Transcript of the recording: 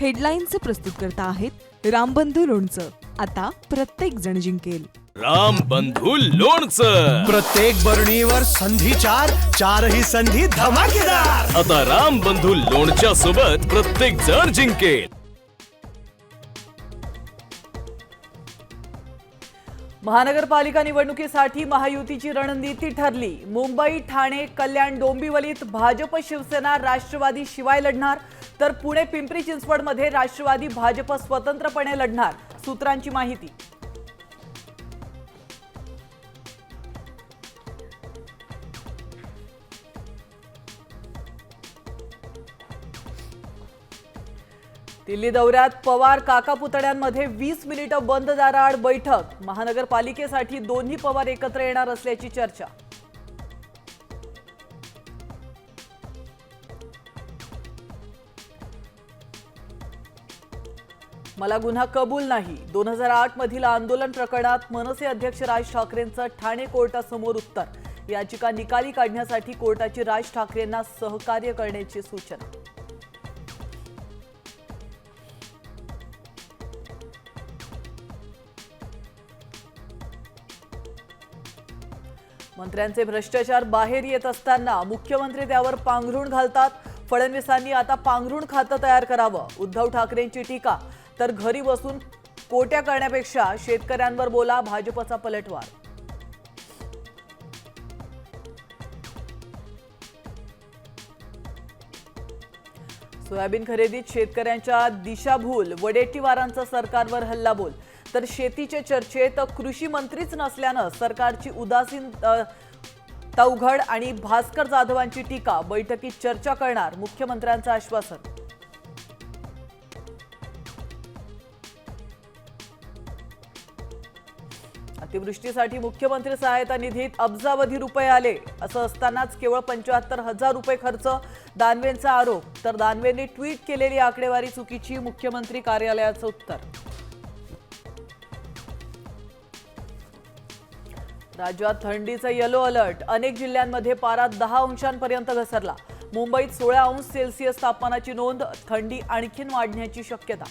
हेडलाईन्सचे प्रस्तुतकर्ता आहेत रामबंधू लोणचं. आता प्रत्येक जण जिंकेल. रामबंधू लोणचं. प्रत्येक बरणीवर संधी चार, चारही संधी धमाकेदार. आता रामबंधू लोणच्या सोबत प्रत्येक जण जिंकेल. महानगरपालिका निवडणुकीसाठी महायुतीची रणनीती ठरली. मुंबई, ठाणे, कल्याण, डोंबिवलीत भाजप, शिवसेना, राष्ट्रवादी शिवाय लढणार, तर पुणे, पिंपरी चिंचवडमध्ये राष्ट्रवादी भाजप स्वतंत्रपणे लढणार. सूत्रांची माहिती. दिल्ली दौऱ्यात पवार काका पुतळ्यांमध्ये 20 मिनिटं बंद दाराआड बैठक. महानगरपालिकेसाठी दोन्ही पवार एकत्र येणार असल्याची चर्चा. मला गुन्हा कबूल नाही. 2008 मधील आंदोलन प्रकरणात मनसे अध्यक्ष राज ठाकरेंचं ठाणे कोर्टासमोर उत्तर. याचिका निकाली काढण्यासाठी कोर्टाची राज ठाकरेंना सहकार्य करण्याची सूचना. मंत्र्यांचे भ्रष्टाचार बाहेर येत असताना मुख्यमंत्री त्यावर पांघरूण घालतात. फडणवीसांनी आता पांघरूण खातं तयार करावं. उद्धव ठाकरेंची टीका. तर घरी बसून कोट्या करण्यापेक्षा शेतकऱ्यांवर बोला, भाजपचा पलटवार. सोयाबीन खरेदीत शेतकऱ्यांच्या दिशाभूल. वडेट्टीवारांचा सरकारवर हल्लाबोल. तर शेतीचे चर्चेत कृषी मंत्रीच नसल्यानं सरकारची उदासीन तवघड आणि भास्कर जाधवांची टीका. बैठकीत चर्चा करणार, मुख्यमंत्र्यांचं आश्वासन. अतिवृष्टीसाठी मुख्यमंत्री सहायता निधीत अब्जावधी रुपये आले. असं असतानाच केवळ 75,000 रुपये खर्च. दानवेंचा आरोप. तर दानवेंनी ट्विट केलेली आकडेवारी चुकीची. मुख्यमंत्री कार्यालयाचं उत्तर. राज्यात थंडीचा येलो अलर्ट. अनेक जिल्ह्यांमध्ये पारा 10 अंशांपर्यंत घसरला. मुंबईत 16 अंश सेल्सिअस तापमानाची नोंद. थंडी आणखीन वाढण्याची शक्यता.